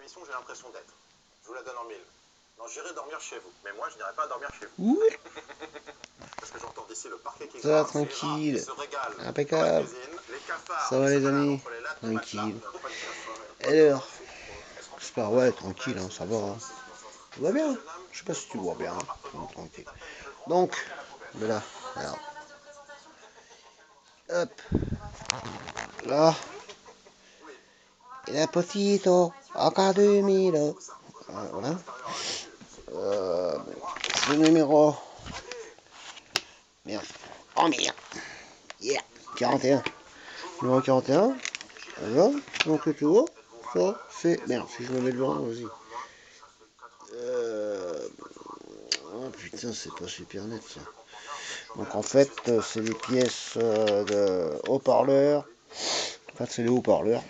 émission, j'ai l'impression d'être. Je vous la donne en mille. Non, j'irai dormir chez vous. Mais moi, je n'irai pas dormir chez vous. Oui. Parce que j'entends d'ici le parquet qui Ça va, grince, tranquille. les rats qui se régalent dans la Impeccable. cuisine, les cafards Ça va, qui se les baladent amis. entre les lattes du Tranquille. matelas. Pas de cafard. Et alors, j'espère, ouais, tranquille, hein, ça va. Hein. Tout va bien. Je sais pas si tu vois bien. Tranquille. Donc, de là, regarde. Hop. Là. Il est petito. Encore 2000. Voilà. Le numéro. Merde. Oh merde. Yeah. 41. Numéro 41. Voilà. Donc tu vois. Ça, c'est. Merde, si je me mets devant, vas-y. Oh putain, c'est pas super net ça. Donc en fait, c'est des pièces de haut-parleurs. En fait, c'est les haut-parleurs.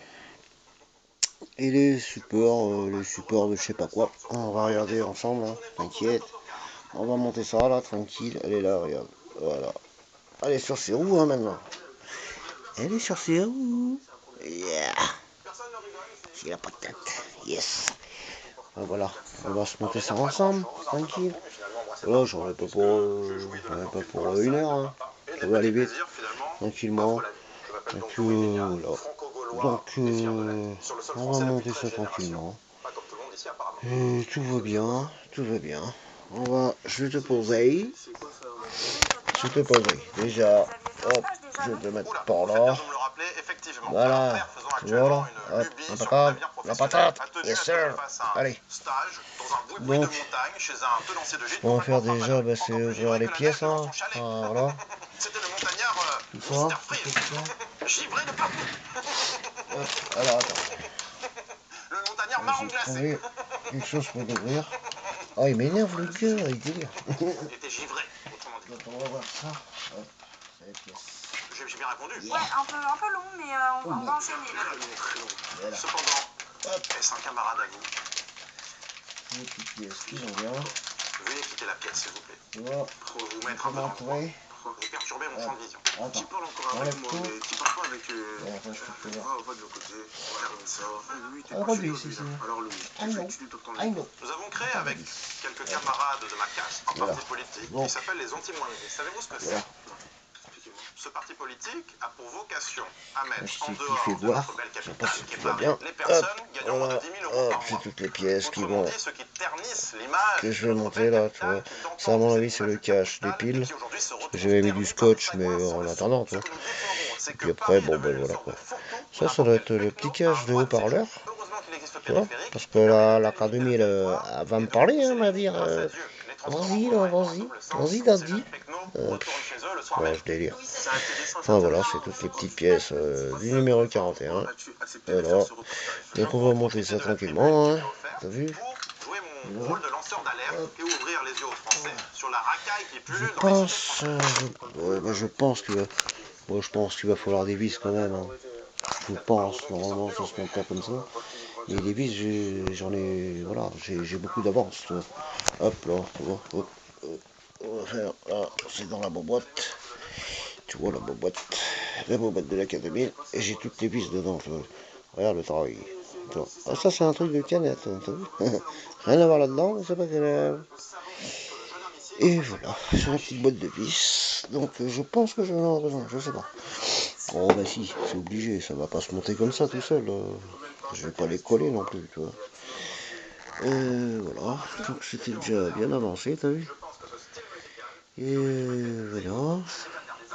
Et les supports de je sais pas quoi. On va regarder ensemble, hein. T'inquiète. On va monter ça là, tranquille. Elle est là, regarde. Voilà. Elle est sur ses roues hein, maintenant. Elle est sur ses roues. Yeah. C'est la patate. Yes. Ah, voilà. On va se monter ça ensemble, tranquille. Voilà, j'en ai pas pour une heure. Hein. Ça va aller vite, tranquillement. Donc voilà. Donc on va monter ça tranquillement. Et tout va bien, tout va bien. Je vais te poser. Je vais te poser. Déjà, hop, je vais te mettre par là. Voilà, voilà, hop, impeccable. La patate, yes sir. Allez. Donc, on va faire déjà, bah, c'est ouvrir les pièces, hein. Voilà. Tout ça. Givré de partout. Alors attends. Le montagnard marron glacé. Une chose pour l'ouvrir. Oh, il m'énerve le gars, il délire. Il était givré, autrement dit. Donc on va voir ça. Hop, c'est les pièces. J'ai bien répondu. Ouais, un peu long, mais on va enchaîner là. Très long. Voilà. Cependant, est-ce un camarade à vous? Les petites pièces qui vont bien. Veuillez quitter la pièce, s'il vous plaît. Tu vois, Pour vous mettre un peu dans le coin. Vous perturbez mon champ de vision. Attends. Tu parles encore avec moi, mais tu parles pas avec... Va de l'autre côté, termine ça. Louis, t'es pas pas chez chez lui, lui. Alors Louis, tu te retournes. I know. Nous avons créé avec quelques camarades de ma classe un parti politique qui s'appelle les anti-moins-vie. Savez-vous ce que c'est? Ce parti politique a pour vocation à mettre en dehors de notre belle capitale, qui est Paris, les personnes gagnant moins de 10 000 euros par mois. C'est toutes les pièces qui vont... Ceux qui ternissent l'image que je vais monter là, tu vois. Ça, à mon avis, c'est le cache des piles. Parce que j'avais mis du scotch, mais en attendant, tu vois. Et puis après, bon, ben voilà quoi. Ça doit être le petit cache de haut-parleur. Tu vois. Parce que l'académie, elle va me parler, hein, elle va dire. Vas-y, là, vas-y, daddy. Ouais, je délire. Enfin voilà, c'est toutes les petites pièces du numéro 41. Voilà. Donc on va monter ça tranquillement, hein. T'as vu? Rôle de lanceur d'alerte et ouvrir les yeux aux Français sur la racaille qui pullule Je pense, je pense qu'il va falloir des vis quand même. Hein. Je pense, normalement ça se monte pas comme ça. Et les vis, j'en ai, voilà, j'ai beaucoup d'avance. Hop là, tu vois, hop, on va faire, là, c'est dans la boîte. Tu vois la boîte de l'académie, et j'ai toutes les vis dedans. Tu vois. Regarde le travail. Ah, ça c'est un truc de canette, hein, t'as vu? Rien à voir là-dedans, c'est pas que... Et voilà, c'est une petite boîte de vis. Donc je pense que je vais en avoir besoin, je sais pas. Oh bah si, c'est obligé, ça va pas se monter comme ça tout seul. Je vais pas les coller non plus, tu vois. Voilà, donc c'était déjà bien avancé, t'as vu. Et voilà.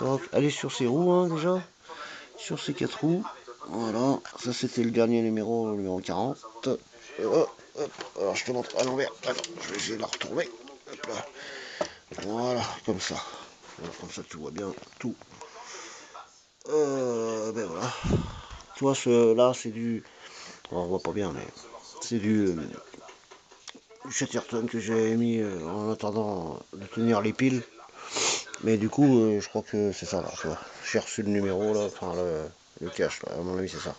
Donc, allez sur ces roues hein, déjà. Sur ces 4 roues. Voilà, ça c'était le dernier numéro, le numéro 40. Hop. Alors je te montre à l'envers. Attends, je vais essayer de la retourner. Hop là. Voilà, comme ça. Comme ça tu vois bien tout. Ben voilà. Tu vois, là c'est du... On voit pas bien, mais c'est du Chatterton que j'ai mis en attendant de tenir les piles. Mais du coup, je crois que c'est ça là, tu vois. J'ai reçu le numéro là, enfin le cache là, à mon avis c'est ça.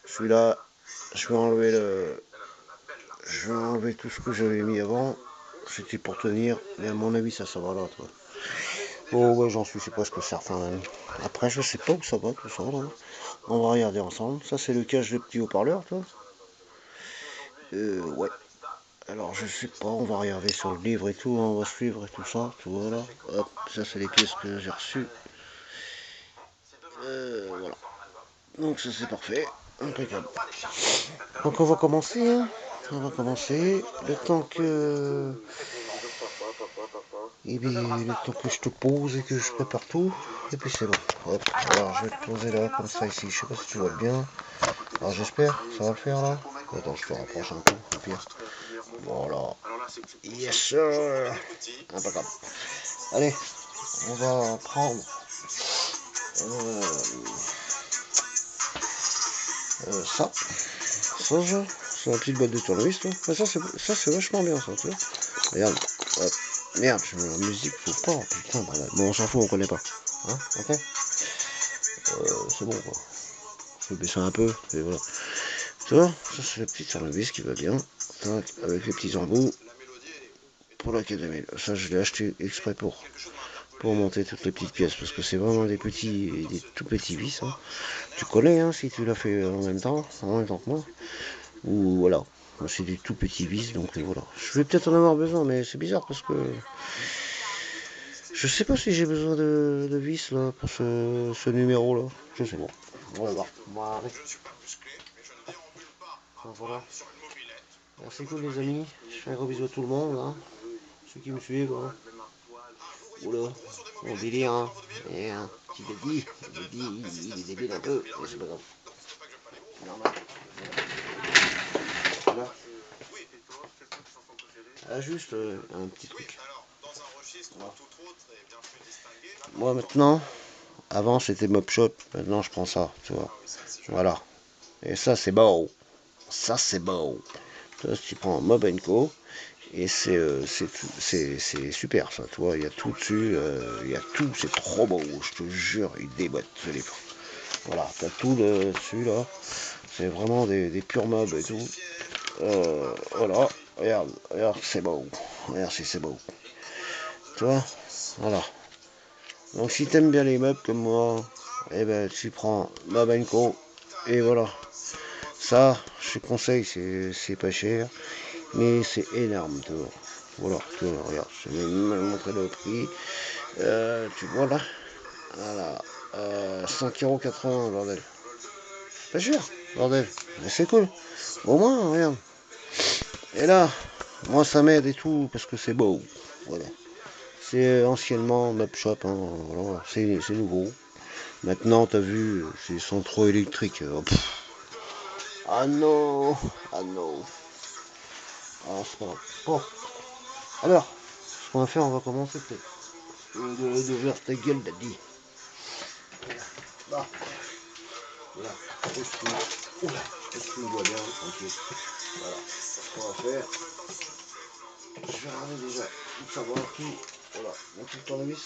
Celui-là, je vais enlever tout ce que j'avais mis avant. C'était pour tenir, mais à mon avis ça va là, toi. Oh ouais, j'en suis c'est presque certain même. Après, je sais pas où ça va tout ça là. On va regarder ensemble. Ça c'est le cache des petits haut-parleurs, toi. Ouais. Alors je sais pas, on va regarder sur le livre et tout, on va suivre et tout ça, tout voilà. Hop, ça c'est les pièces que j'ai reçues. Voilà. Donc ça c'est parfait, impeccable. Donc on va commencer, hein. On va commencer. Le temps que... Et bien, le temps que je te pose et que je prépare tout. Et puis c'est bon. Hop. Alors je vais te poser là, comme ça ici. Je sais pas si tu vois bien. Alors j'espère, ça va le faire là. Attends, je te rapproche un peu, au pire. Voilà. Yes sir. Impeccable. Allez, on va prendre ça. Ça, c'est la petite boîte de tournevis, toi. Mais ça c'est vachement bien, ça, tu vois. Regarde. Hop. Merde, je mets la musique, faut pas. Putain, bordel. Bon, on s'en fout, on connaît pas. Hein, ok. C'est bon, quoi. Je vais baisser un peu, et voilà. Tu vois, ça c'est la petite tournevis qui va bien. Tac, avec les petits embouts. Pour la 4000. Ça, je l'ai acheté exprès pour monter toutes les petites pièces. Parce que c'est vraiment des tout petits vis. Hein. Tu connais, hein, si tu l'as fait en même temps que moi. Ou voilà. C'est des tout petits vis, donc voilà. Je vais peut-être en avoir besoin, mais c'est bizarre parce que je sais pas si j'ai besoin de vis là pour ce numéro là. Je sais pas. On va voir. Voilà. Voilà. Merci cool les amis. Je fais un gros bisou à tout le monde. Hein. Ceux qui me suivent. Hein. Oula, mon délire. Hein. Et un petit dédi. Il est débile un peu, mais c'est pas grave. Normal. Voilà. Ah, juste un petit truc. Voilà. Moi maintenant, avant c'était Mob Shop, maintenant je prends ça, tu vois. Voilà. Et ça c'est beau. Ça c'est beau. Toi, tu prends Mob & Co. Et c'est super ça, tu vois. Il y a tout dessus, il y a tout, c'est trop beau, je te jure, il déboîte ce livre. Voilà, t'as tout dessus là. C'est vraiment des purs mobs et tout. Voilà, regarde, c'est beau. Regarde si c'est beau. Tu vois, voilà. Donc si t'aimes bien les meubles comme moi, eh ben tu prends Mob & Co. Et voilà. Ça, je te conseille, c'est pas cher, mais c'est énorme, tu vois. Voilà, tu vois, regarde, je vais même montrer le prix. Tu vois là, voilà, 5,80 €, bordel. Pas cher, bordel, mais c'est cool. Au moins, regarde. Et là, moi ça m'aide et tout, parce que c'est beau. Voilà. C'est anciennement Mob Shop, hein, voilà, c'est nouveau. Maintenant, t'as vu, c'est centraux électriques. Ah non, ah non. Ah, c'est pas grave. Bon, alors, ce qu'on va faire, on va commencer peut-être. De vers ta gueule, daddy. Là, voilà. Oula, est-ce que tu me vois bien, tranquille. Voilà, ce qu'on va faire. Je vais ramener déjà tout savoir tout. Voilà, mon petit tournevis.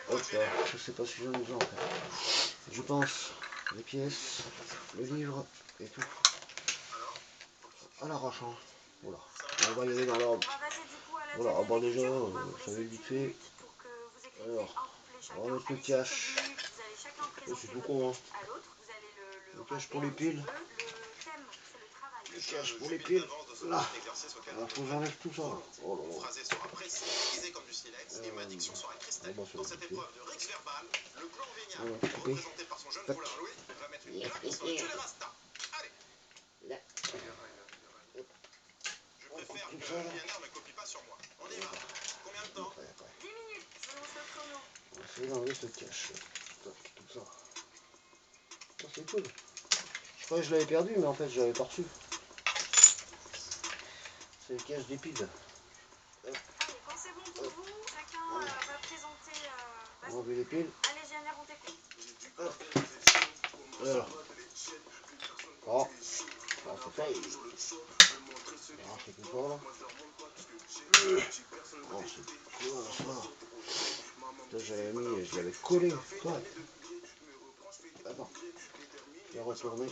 Hop là, je sais pas si j'en ai besoin en fait. Je pense, les pièces, le livre et tout. À l'arrachant. Voilà. On va y aller dans l'ordre. Voilà, bon déjà, ça va être vite fait. Alors, on va mettre le cache. C'est tout con, hein. Le cache pour les piles. Le cache pour les piles. Là. Alors, faut que j'enlève tout ça. Oh là là. Bon, c'est compliqué. On va couper. Tac. Là. Je préfère que Liana ne copie pas sur moi. On y va. Combien de temps? 10 minutes, je lance le chrono. On va essayer d'enlever ce cache. Tout ça. Ça c'est cool. Je croyais que je l'avais perdu, mais en fait je l'avais pas reçu. C'est le cache des piles. Allez, quand c'est bon pour vous, chacun va présenter... on va enlever les piles. Allez, Gianna, on t'écoute. Hop. Voilà. Oh. Alors c'est fait. Alors c'est plus fort là. Oh, c'est quoi ça? J'avais mis, je l'avais collé. Toi. Attends. Je vais retourner.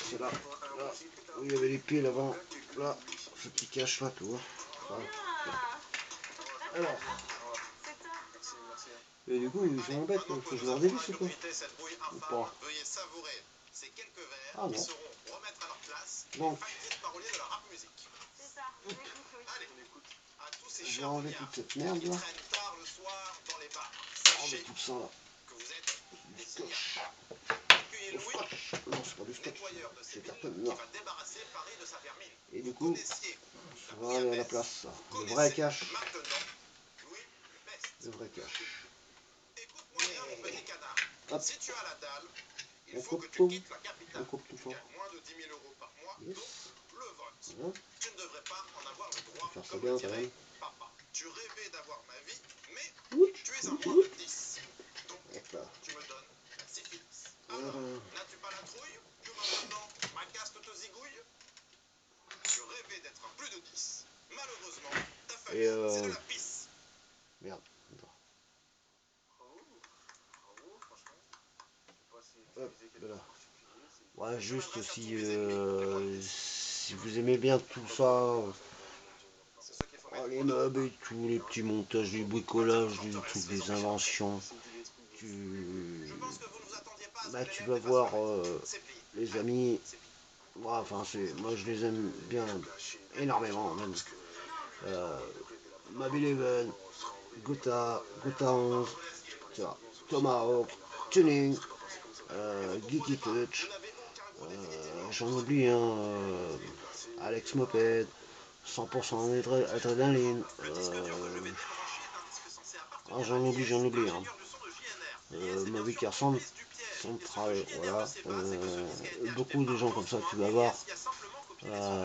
C'est là. Là où il y avait les piles avant. Là. Ce petit cache là, tu vois. Voilà. Alors. Et du coup, ils sont embêtes, parce que je leur dévisse ou quoi? Ou pas? Ces quelques vers Ah qui non. sauront remettre à leur place les Donc, factices paroliers de la rap musique. C'est ça, on écoute, oui. Allez, on écoute. À tous ces je vais chers enlever mognards toute cette merde qui là. traînent tard le soir dans les bars, Enlever sachez tout ça là. que vous êtes des Du cigares. scotch. Accueillez Du Louis, scotch. Non, c'est pas du scotch. nettoyeur de C'est Séville, carton qui noir. va débarrasser Paris de sa vermine. Et du Vous coup, connaissiez ça va aller à la place. vous Le vrai connaissez cash. maintenant Louis Best. Le vrai cash. Écoute-moi bien, mon petit canard. Hop. Si tu as la dalle, il On faut que coupe tu tout. quittes la capitale. On coupe tout Tu fort. gagnes moins de 10 000 euros par mois, Yes. donc le vote. Hein? Tu ne devrais pas en avoir le droit, Faire ça comme bien le quand dirait même. papa. Tu rêvais d'avoir ma vie, mais Ouch, tu es un ouch, moins ouch. de 10. Donc, Hop là. tu me donnes la syphilis. Alors, n'as-tu pas la trouille que maintenant ma caste te zigouille? Tu rêvais d'être un plus de 10. Malheureusement, ta famille, c'est de la pisse. Merde. Hop là. Ouais, juste si vous aimez bien tout ça, les meubles et tout, les petits montages, les bricolages, les trucs, les inventions, bah, tu vas voir les amis. Ouais, enfin, moi je les aime bien énormément même. Mobile Even, Gotha 11, Tomahawk, Tuning, Geeky Touch, j'en oublie Alex Moped, 100% adrénaline, j'en oublie Mauvais qui ressemble, voilà, beaucoup de gens comme ça tu vas voir,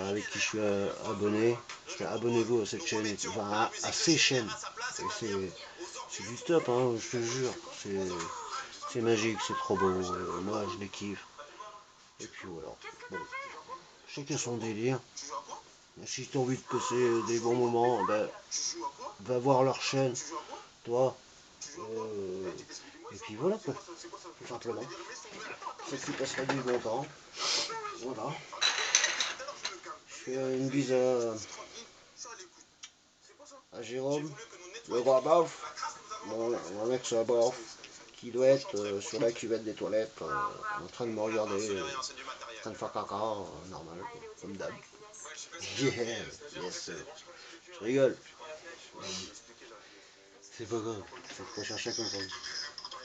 avec qui je suis abonné. Abonnez-vous à cette chaîne, enfin à ces chaînes, et c'est du top, hein, je te jure, c'est magique, c'est trop beau, moi je les kiffe. Et puis voilà, bon, chacun son délire. Si tu as envie de passer des bons moments, ben, va voir leur chaîne, toi, et puis voilà quoi, tout simplement. C'est que tu passeras du bon temps. Voilà. Je fais une bise à Jérôme, le roi Bauf, mon ex Bauf, qui doit être sur la cuvette des toilettes, en train de me regarder, en train de faire caca, normal, comme d'hab. Yeah, yes, je rigole. C'est pas grave, faut chercher à comprendre.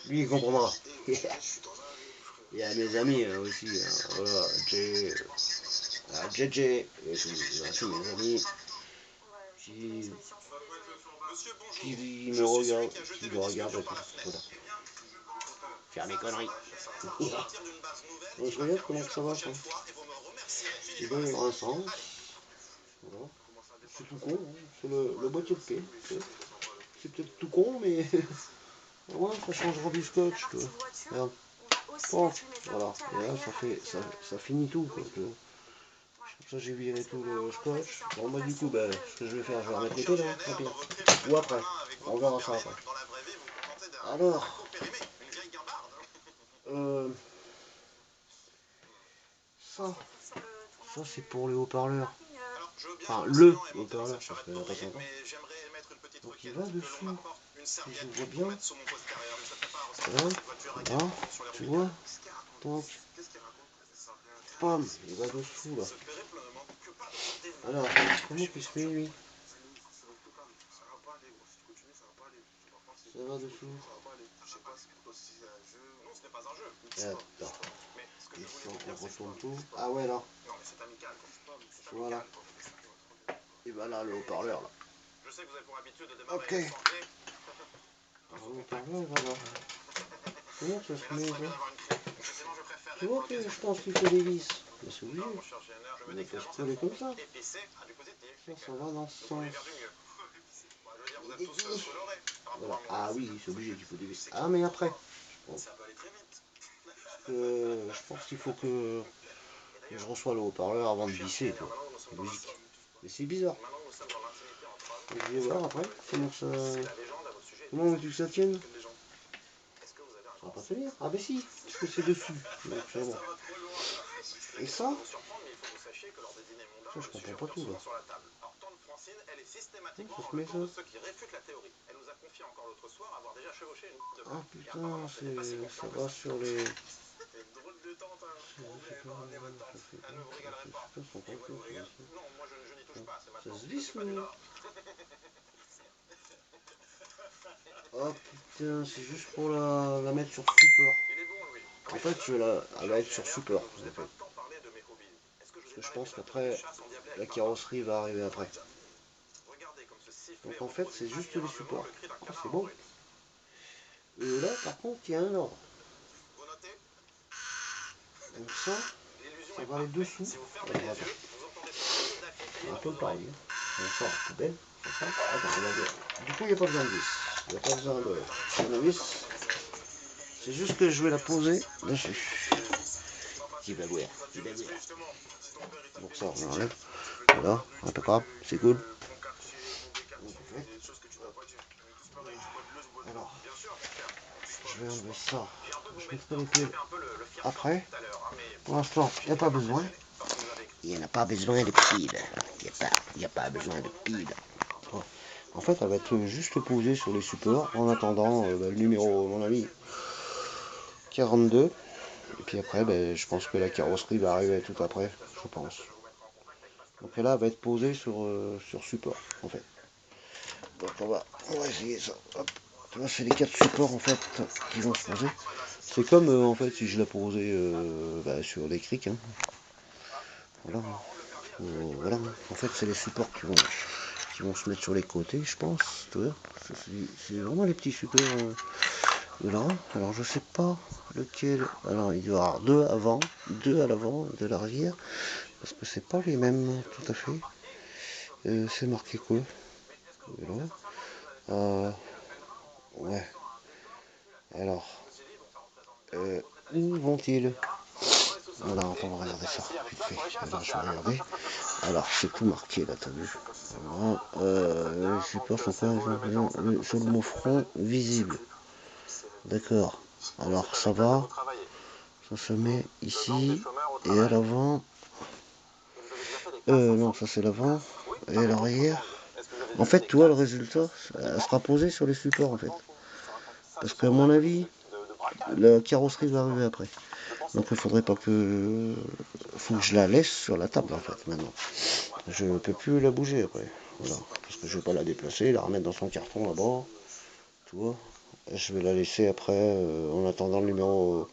Lui il comprendra. Il y a mes amis aussi, voilà, JJ, et tous mes amis qui me regardent, qui le regardent et tout. Voilà. Faire mes conneries. Donc, je regarde comment ça va, quoi. Il donne un sens. Voilà. C'est tout con, hein. C'est le boîtier de paix. C'est peut-être tout con, mais ouais, ça changera du scotch, tu vois. Regarde. Bon, voilà. Et là, ça finit tout, quoi. Ça, j'ai viré tout le scotch. Bon, bah, du coup, bah, ce que je vais faire, je vais remettre les pédales, hein, tant pis. Ou après. On verra ça après. Alors, ça c'est pour les haut-parleurs. Enfin, le haut-parleur, parce que pas sympa. Donc il va dessous. Si je vois bien. Là, tu vois. Donc, pam, il va dessous là. Alors, comment il se fait lui? Ça va dessous. Attends. Ici on retourne tout. Ah ouais là. Voilà. Et bah là le haut-parleur là. Ok. Le haut-parleur voilà. Comment ça se met là? Tu vois que je pense qu'il fait des vis. Mais c'est obligé. Il va pas se coller comme ça. Ça va dans ce sens. Voilà. Ah oui, c'est obligé qu'il faut des vis. Ah mais après. Bon. Je pense qu'il faut que je reçois le haut-parleur avant de visser, quoi. C'est logique. Mais c'est bizarre. Et je vais voir après comment veux-tu que ça tienne? Ça va pas tenir. Ah bah si, parce que c'est dessus. Donc c'est bon. Et ça je comprends pas tout là. Francine, elle est systématiquement ça se dans le met camp de ça. ceux qui réfutent la théorie. Elle nous a confié encore l'autre soir avoir déjà chevauché une de Ah Et putain, apparemment, ce n'est pas si ça confiant que va ça. sur les... C'était une drôle de tante, hein. Oh, vous n'avez pas ramené votre tante. Elle ne vous régalerait pas. Putain, son Et moi, je vous concours, régale. ici. Non, moi, je n'y touche pas, c'est Ça maintenant. se Je visse suis pas du ou... Nord. Oh putain, c'est juste pour la mettre sur support. Il est bon, Louis. En fait, elle va être sur support. En fait. Pas tant parlé de mes hobbies. Est-ce que je vous ai Parce que je parlé pense des qu'après, bâtons de chasse endiablés avec la papa carrosserie va arriver après. Regardez comme ce sifflet Donc en fait, c'est reproduit juste les admirablement supports. le cri d'un Oh, canard c'est en bon. brut. Et là, par contre, il y a un ordre. Vous notez? Donc ça va aller dessous. Si vous fermez les yeux, vous entendez ce bruit d'affiche Un peu pareil. Donc ça, poubelle. Ça. Attends, on va dire. Du coup, il n'y a pas besoin de vis. Il n'y a pas besoin de tournevis. C'est juste que je vais la poser dessus. Petit bagouère. Donc ça, on enlève. Voilà, impeccable, c'est cool. Alors, je vais enlever ça. Je mettrai les pieds après. Pour l'instant, il n'y a pas besoin. Il n'y en a pas besoin de piles. Il n'y a pas besoin de piles. En fait, elle va être juste posée sur les supports en attendant le numéro, à mon avis, 42. Et puis après, je pense que la carrosserie va arriver tout après, je pense. Donc là, elle va être posée sur support, en fait. Donc on va essayer ça. Hop. Là, c'est les 4 supports, en fait, qui vont se poser. C'est comme, en fait, si je la posais sur les crics. Hein. Voilà. Voilà. En fait, c'est les supports qui vont se mettre sur les côtés, je pense. C'est vraiment les petits supports de là. Alors, je sais pas lequel. Alors, il doit y avoir 2 avant, 2 à l'avant, 2 à l'arrière. Parce que c'est pas les mêmes, tout à fait. C'est marqué quoi? Voilà. Ouais. Alors, où vont-ils? Voilà, on va regarder ça vite fait. Alors, je vais regarder. Alors, c'est tout marqué là, t'as vu? Voilà. Je sais pas sur le mot front visible. D'accord. Alors, ça va. Ça se met ici et à l'avant. Non, ça c'est l'avant et à l'arrière. En fait, tu vois, le résultat, elle sera posée sur les supports en fait. Parce qu'à mon avis, la carrosserie va arriver après. Donc il faudrait pas que... faut que je la laisse sur la table en fait maintenant. Je ne peux plus la bouger après. Voilà. Parce que je vais pas la déplacer, la remettre dans son carton là-bas. Tu vois. Je vais la laisser après en attendant le numéro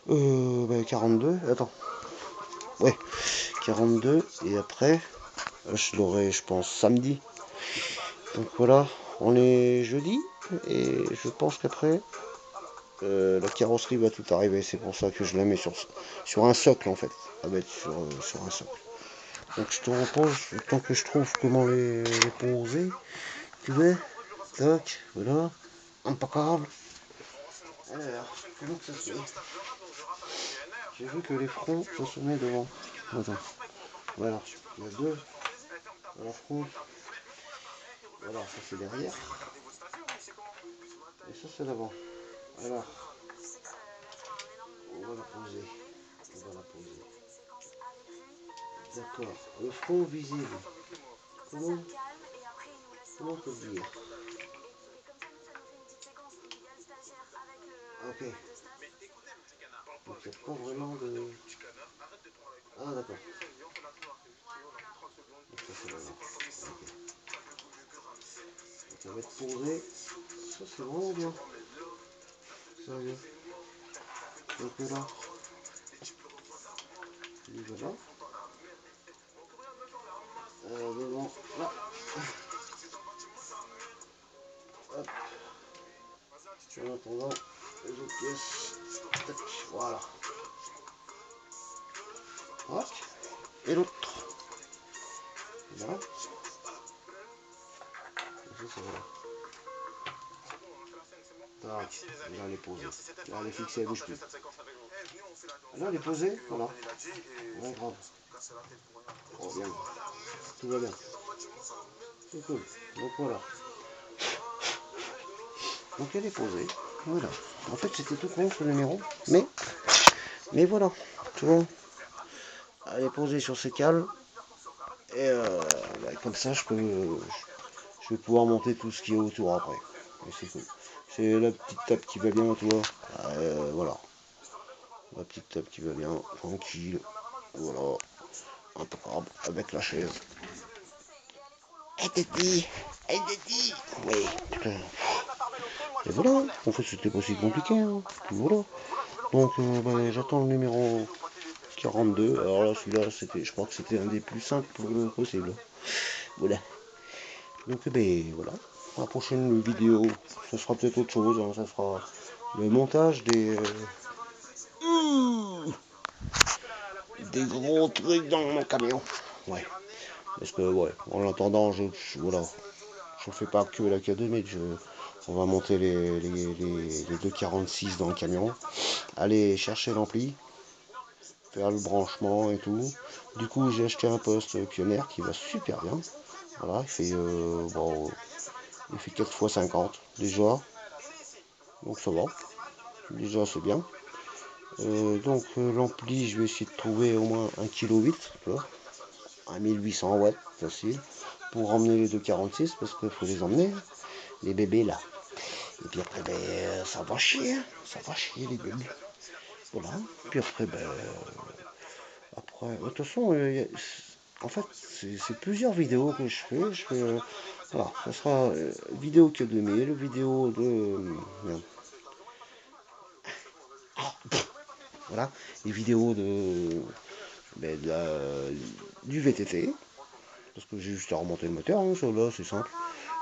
42. Attends. Ouais. 42. Et après, je l'aurai je pense samedi. Donc voilà. On est jeudi. Et je pense qu'après... la carrosserie va tout arriver, c'est pour ça que je la mets sur un socle en fait. Elle va être sur un socle. Donc je te repose le temps que je trouve comment les poser. Tu veux? Tac, voilà. Impeccable. Alors, comment ça se fait? J'ai vu que les fronts, ça se met devant. Attends. Voilà, il y a 2 à la front. Voilà, ça c'est derrière. Et ça c'est l'avant. Alors, on va la poser. On va la poser. D'accord. Le front visible. Comment on peut dire? Ok. Donc il n'y a pas vraiment de... Ah d'accord. Donc ça c'est vraiment. Okay. Donc on va être posé. Ça c'est vraiment bien. Sérieux. Donc là. Il va là. Devant. Là. Hop. En attendant les autres pièces. Tac. Voilà. Hop. Et l'autre. Voilà. Et ça va là. Tac. Et là elle est posée. Là elle est fixée, elle bouge plus. Là elle est posée. Voilà. Ouais, grave. Oh bien. Tout va bien. C'est cool. Donc voilà. Donc elle est posée. Voilà. En fait c'était tout con ce numéro. Mais voilà. Tu vois. Elle est posée sur ses cales. Et bah, comme ça, je vais pouvoir monter tout ce qui est autour après. Et c'est cool. C'est la petite table qui va bien, tu vois. Voilà. La petite table qui va bien, tranquille. Voilà. Impeccable, avec la chaise. Hey Tati, hey Tati. Oui, putain. Et voilà, en fait c'était pas si compliqué. Hein. Voilà. Donc bah, j'attends le numéro 42. Alors là, celui-là, je crois que c'était un des plus simples possible. Voilà. Donc ben voilà. La prochaine vidéo, ça sera peut-être autre chose. Hein. Ça sera le montage des gros trucs dans mon camion. Ouais. Parce que ouais, en attendant, voilà. Je fais pas que la K2, mais on va monter les 246 dans le camion. Aller chercher l'ampli, faire le branchement et tout. Du coup, j'ai acheté un poste Pioneer qui va super bien. Voilà, il fait 4 x 50 déjà. Donc ça va. Déjà c'est bien. L'ampli, je vais essayer de trouver au moins 1,8 kg, à 1800 watts facile, pour emmener les 246 parce qu'il faut les emmener, les bébés là. Et puis après, ben, ça va chier, hein. Ça va chier les bébés. Voilà. Puis après, ben, de toute façon, en fait, c'est plusieurs vidéos que je fais. Voilà, ça sera vidéo que 2000, vidéo de... voilà, les vidéos ben, du VTT, parce que j'ai juste à remonter le moteur, hein, ça là, c'est simple.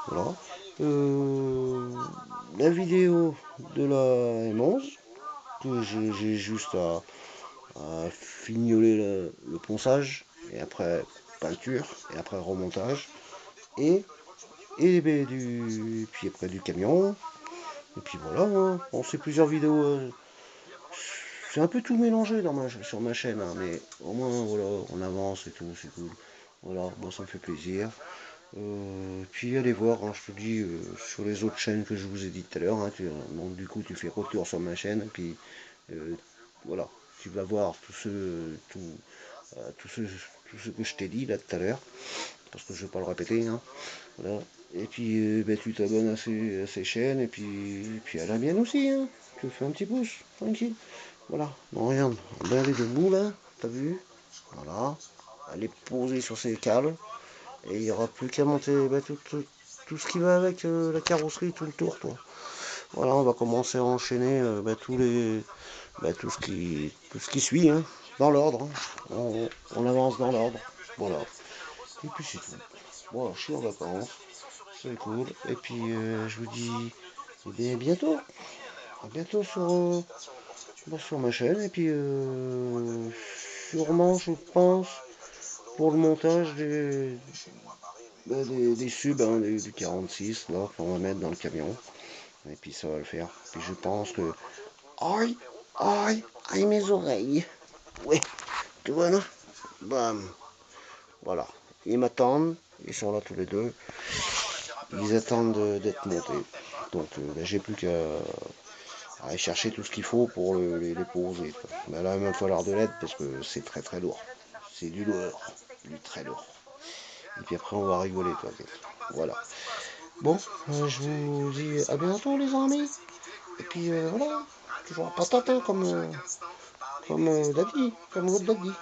Voilà. La vidéo de la M11, que j'ai juste à fignoler le ponçage, et après peinture, et après remontage, et ben, puis après du camion, et puis voilà, hein. Bon, c'est plusieurs vidéos, c'est un peu tout mélangé sur ma chaîne, hein, mais au moins voilà, on avance et tout, c'est cool. Voilà, moi ça me fait plaisir. Puis allez voir, hein, je te dis, sur les autres chaînes que je vous ai dit tout à l'heure, hein, donc du coup tu fais retour sur ma chaîne, et puis voilà, tu vas voir tout ce que je t'ai dit là tout à l'heure, parce que je ne vais pas le répéter, hein, voilà. Et puis ben, tu t'abonnes à ces chaînes, et puis à la mienne aussi, hein. Tu fais un petit pouce, tranquille. Voilà, bon regarde, ben elle est debout là, t'as vu? Voilà, elle est posée sur ses câbles, et il n'y aura plus qu'à monter ben, tout ce qui va avec la carrosserie, tout le tour, toi. Voilà, on va commencer à enchaîner ben, tout ce qui suit, hein, dans l'ordre. Hein. On avance dans l'ordre. Voilà. Et puis c'est tout. Voilà, je suis en vacances. C'est cool. Et puis je vous dis eh bien, bientôt. À bientôt sur ma chaîne. Et puis sûrement, je pense, pour le montage des subs, hein, du 46, là, qu'on va mettre dans le camion. Et puis ça va le faire. Puis je pense que... Aïe, aïe, aïe mes oreilles. Ouais, tu vois là? Bam. Voilà. Ils m'attendent. Ils sont là tous les deux. Ils attendent d'être montés. Donc ben, j'ai plus qu'à aller chercher tout ce qu'il faut pour les poser. Quoi. Mais là il va me falloir de l'aide parce que c'est très très lourd. C'est du lourd. Du très lourd. Et puis après on va rigoler toi. Voilà. Bon, je vous dis à bientôt les amis. Et puis voilà. Toujours patata comme Daddy, comme votre Daddy.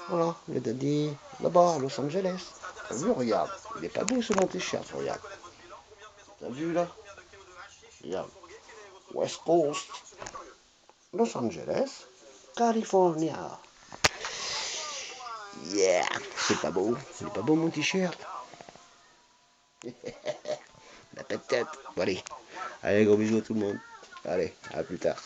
Voilà, le Daddy là-bas à Los Angeles. T'as vu, regarde, il est pas beau ce mon t-shirt, regarde. T'as vu là? Regarde. West Coast, Los Angeles, California. Yeah, c'est pas beau, il est pas beau mon t-shirt. La tête. Bon, allez, gros bisous à tout le monde. Allez, à plus tard.